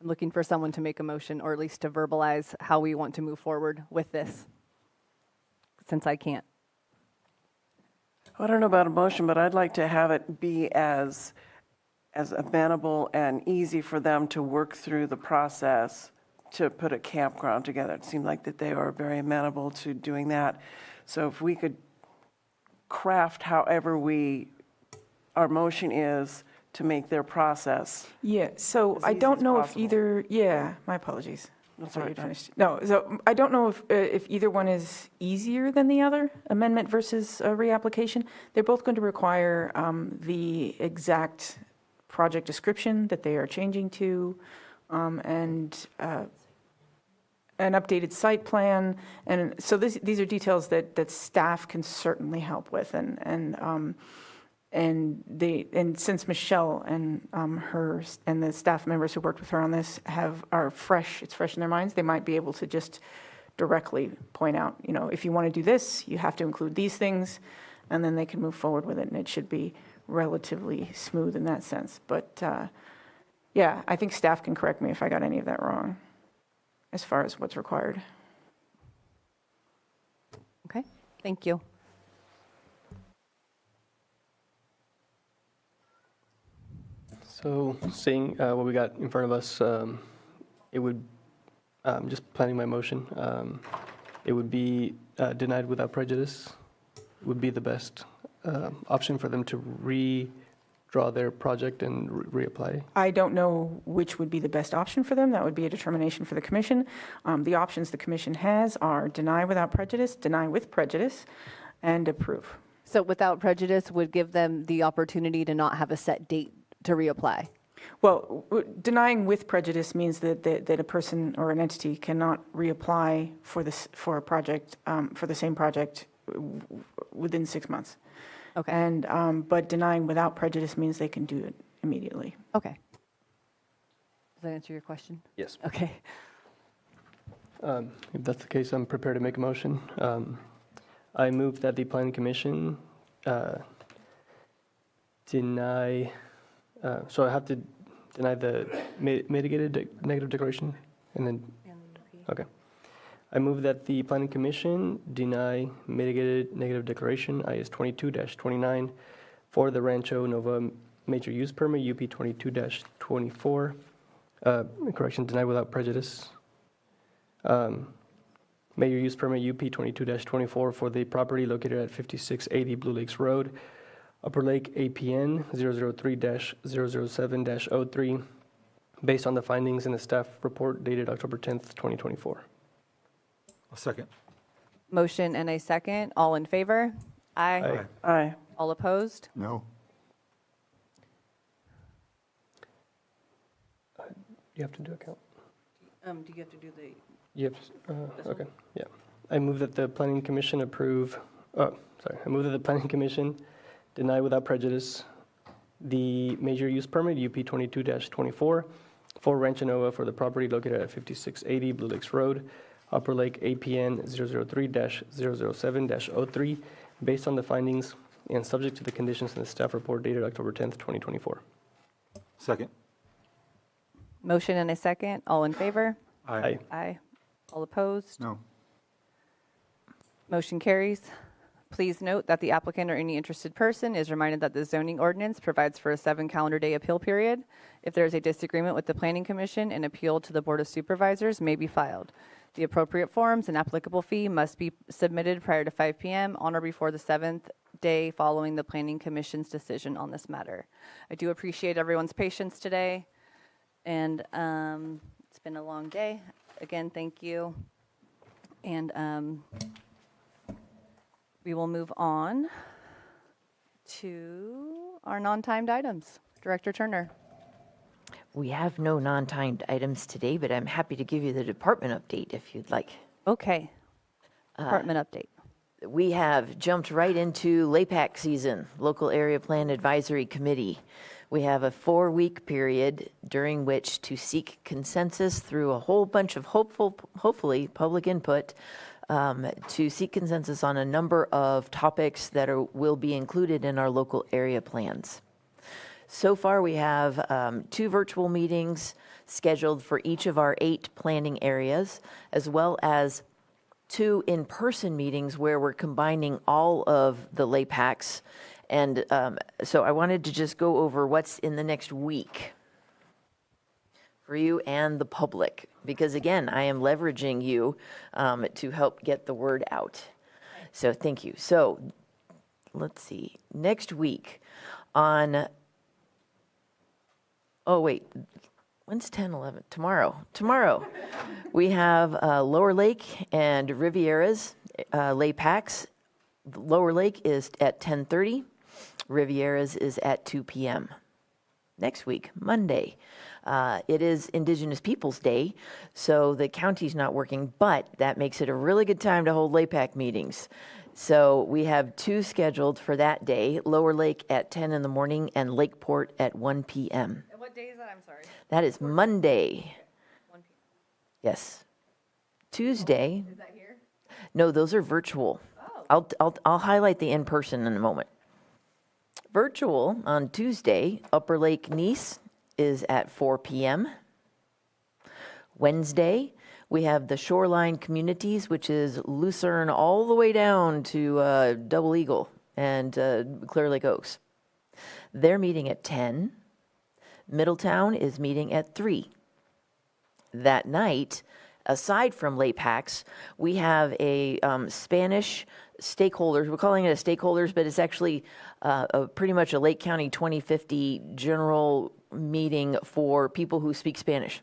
I'm looking for someone to make a motion, or at least to verbalize how we want to move forward with this, since I can't. I don't know about a motion, but I'd like to have it be as amenable and easy for them to work through the process to put a campground together. It seemed like that they are very amenable to doing that. So if we could craft however our motion is to make their process. Yeah, so as I easy don't as know if possible. my apologies. That's Sorry, all right, you fine. finished. No, so I don't know if either one is easier than the other, amendment versus reapplication. They're both going to require the exact project description that they are changing to, and an updated site plan. And so these are details that staff can certainly help with. And since Michelle and her and the staff members who worked with her on this it's fresh in their minds, they might be able to just directly point out, if you want to do this, you have to include these things, and then they can move forward with it, and it should be relatively smooth in that sense. But yeah, I think staff can correct me if I got any of that wrong as far as what's required. Okay, thank you. So seeing what we got in front of us, it would, just planning my motion, it would be denied without prejudice would be the best option for them to withdraw their project and reapply? I don't know which would be the best option for them. That would be a determination for the commission. The options the commission has are deny without prejudice, deny with prejudice, and approve. So without prejudice would give them the opportunity to not have a set date to reapply. Well, denying with prejudice means that a person or an entity cannot reapply for a project, for the same project within 6 months. Okay. And, but denying without prejudice means they can do it immediately. Okay. Does that answer your question? Yes. Okay. If that's the case, I'm prepared to make a motion. I move that the Planning Commission deny, so I have to deny the mitigated negative declaration? And then, okay. I move that the Planning Commission deny mitigated negative declaration, IS 22-29, for the Rancho Nova major use permit, UP 22-24. Correction, deny without prejudice. Major use permit, UP 22-24, for the property located at 5680 Blue Lakes Road, Upper Lake APN 003-007-03, based on the findings in the staff report dated October 10th, 2024. A second. Motion and a second. All in favor? Aye. Aye. Aye. All opposed? No. You have to do a count. Do you have to do the? You have, okay, yeah. I move that the Planning Commission approve, I move that the Planning Commission deny without prejudice the major use permit, UP 22-24, for Rancho Nova for the property located at 5680 Blue Lakes Road, Upper Lake APN 003-007-03, based on the findings and subject to the conditions in the staff report dated October 10th, 2024. Second. Motion and a second. All in favor? Aye. Aye. All opposed? No. Motion carries. Please note that the applicant or any interested person is reminded that the zoning ordinance provides for a 7-calendar-day appeal period. If there is a disagreement with the Planning Commission, an appeal to the Board of Supervisors may be filed. The appropriate forms and applicable fee must be submitted prior to 5 p.m. on or before the 7th day following the Planning Commission's decision on this matter. I do appreciate everyone's patience today, and it's been a long day. Again, thank you. And we will move on to our non-timed items. Director Turner. We have no non-timed items today, but I'm happy to give you the department update if you'd like. Okay. Department update. We have jumped right into LAPAC season, Local Area Plan Advisory Committee. We have a 4-week period during which to seek consensus through a whole bunch of hopefully public input, to seek consensus on a number of topics that will be included in our local area plans. So far, we have 2 virtual meetings scheduled for each of our 8 planning areas, as well as 2 in-person meetings where we're combining all of the LAPACs. And so I wanted to just go over what's in the next week for you and the public, because again, I am leveraging you to help get the word out. So thank you. So let's see, next week on, oh wait, when's 10/11? Tomorrow we have Lower Lake and Riviera's LAPACs. Lower Lake is at 10:30. Riviera's is at 2 p.m. Next week, Monday. It is Indigenous Peoples Day, so the county's not working, but that makes it a really good time to hold LAPAC meetings. So we have 2 scheduled for that day, Lower Lake at 10 in the morning and Lakeport at 1 p.m. And what day is that? I'm sorry. That is Monday. 1 p.m. Yes. Tuesday. Is that here? No, those are virtual. Oh. I'll highlight the in-person in a moment. Virtual on Tuesday, Upper Lake Nice is at 4 p.m. Wednesday, we have the Shoreline Communities, which is Lucerne all the way down to Double Eagle and Clear Lake Oaks. They're meeting at 10. Middletown is meeting at 3. That night, aside from LAPACs, we have a Spanish stakeholders. We're calling it a stakeholders, but it's actually pretty much a Lake County 2050 general meeting for people who speak Spanish.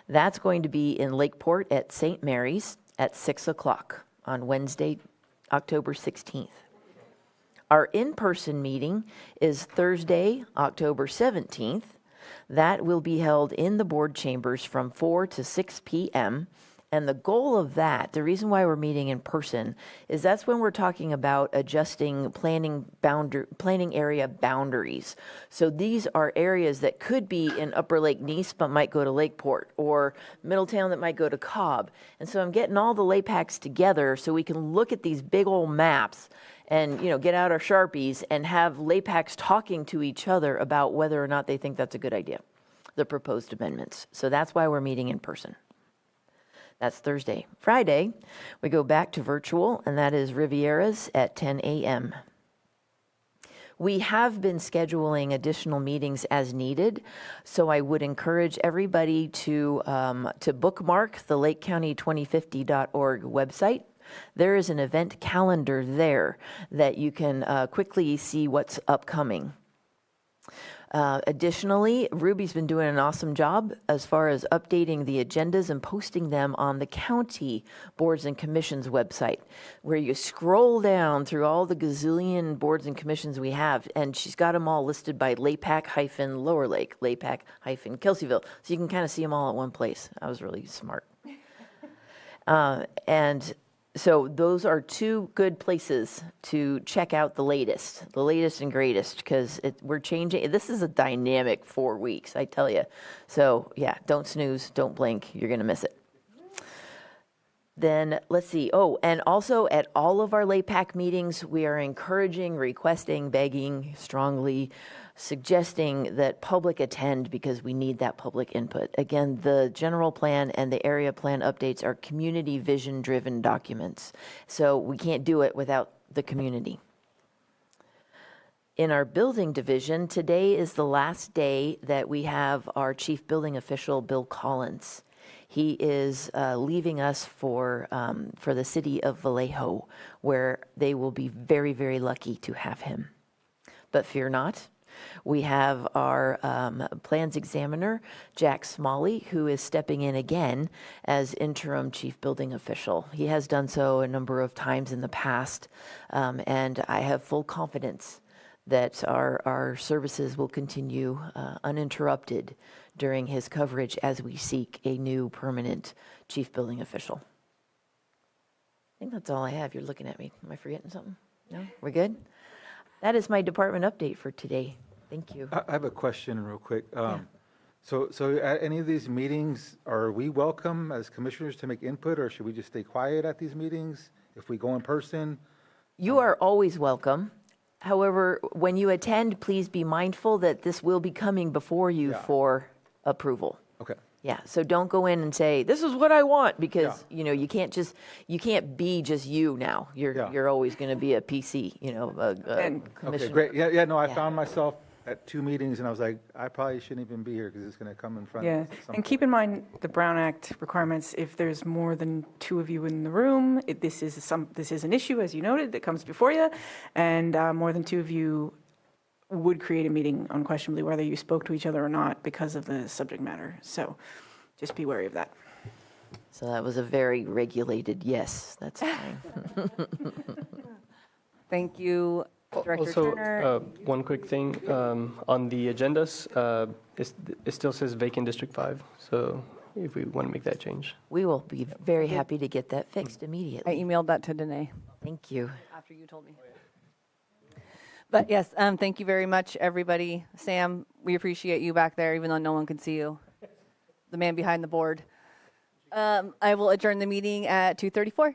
That's going to be in Lakeport at St. Mary's at 6 o'clock on Wednesday, October 16th. Our in-person meeting is Thursday, October 17th. That will be held in the board chambers from 4 to 6 p.m. And the goal of that, the reason why we're meeting in person, is that's when we're talking about adjusting planning area boundaries. So these are areas that could be in Upper Lake Nice but might go to Lakeport, or Middletown that might go to Cobb. And so I'm getting all the LAPACs together so we can look at these big old maps and, you know, get out our Sharpies and have LAPACs talking to each other about whether or not they think that's a good idea, the proposed amendments. So that's why we're meeting in person. That's Thursday. Friday, we go back to virtual, and that is Riviera's at 10 a.m. We have been scheduling additional meetings as needed, so I would encourage everybody to bookmark the lakecounty2050.org website. There is an event calendar there that you can quickly see what's upcoming. Additionally, Ruby's been doing an awesome job as far as updating the agendas and posting them on the county boards and commissions website, where you scroll down through all the gazillion boards and commissions we have, and she's got them all listed by LAPAC-Lower Lake, LAPAC-Kelseyville, so you can kind of see them all at one place. I was really smart. And so those are two good places to check out the latest and greatest, because we're changing. This is a dynamic 4 weeks, I tell you. So yeah, don't snooze, don't blink. You're going to miss it. Then let's see. Oh, and also at all of our LAPAC meetings, we are encouraging, requesting, begging, strongly suggesting that public attend, because we need that public input. Again, the general plan and the area plan updates are community vision driven documents. So we can't do it without the community. In our building division, today is the last day that we have our chief building official, Bill Collins. He is leaving us for the city of Vallejo, where they will be very, very lucky to have him. But fear not. We have our plans examiner, Jack Smalley, who is stepping in again as interim chief building official. He has done so a number of times in the past, and I have full confidence that our services will continue uninterrupted during his coverage as we seek a new permanent chief building official. I think that's all I have. You're looking at me. Am I forgetting something? No? We're good? That is my department update for today. Thank you. I have a question real quick. So at any of these meetings, are we welcome as commissioners to make input, or should we just stay quiet at these meetings if we go in person? You are always welcome. However, when you attend, please be mindful that this will be coming before you for approval. Okay. Yeah, so don't go in and say, this is what I want, because, you know, you can't be just you now. You're always going to be a PC, you know, a commissioner. Okay, great. No, I found myself at 2 meetings, and I was like, I probably shouldn't even be here because it's going to come in front of us. Yeah, and keep in mind the Brown Act requirements. If there's more than 2 of you in the room, this is an issue, as you noted, that comes before you, and more than 2 of you would create a meeting unquestionably, whether you spoke to each other or not, because of the subject matter. So just be wary of that. So that was a very regulated yes. That's fine. Thank you, Director Also, Turner. one quick thing, on the agendas, it still says vacant District 5, so if we want to make that change. We will be very happy to get that fixed I immediately. emailed that to Danae Thank you. after you told me. But yes, thank you very much, everybody. Sam, we appreciate you back there, even though no one can see you. The man behind the board. I will adjourn the meeting at 2:34.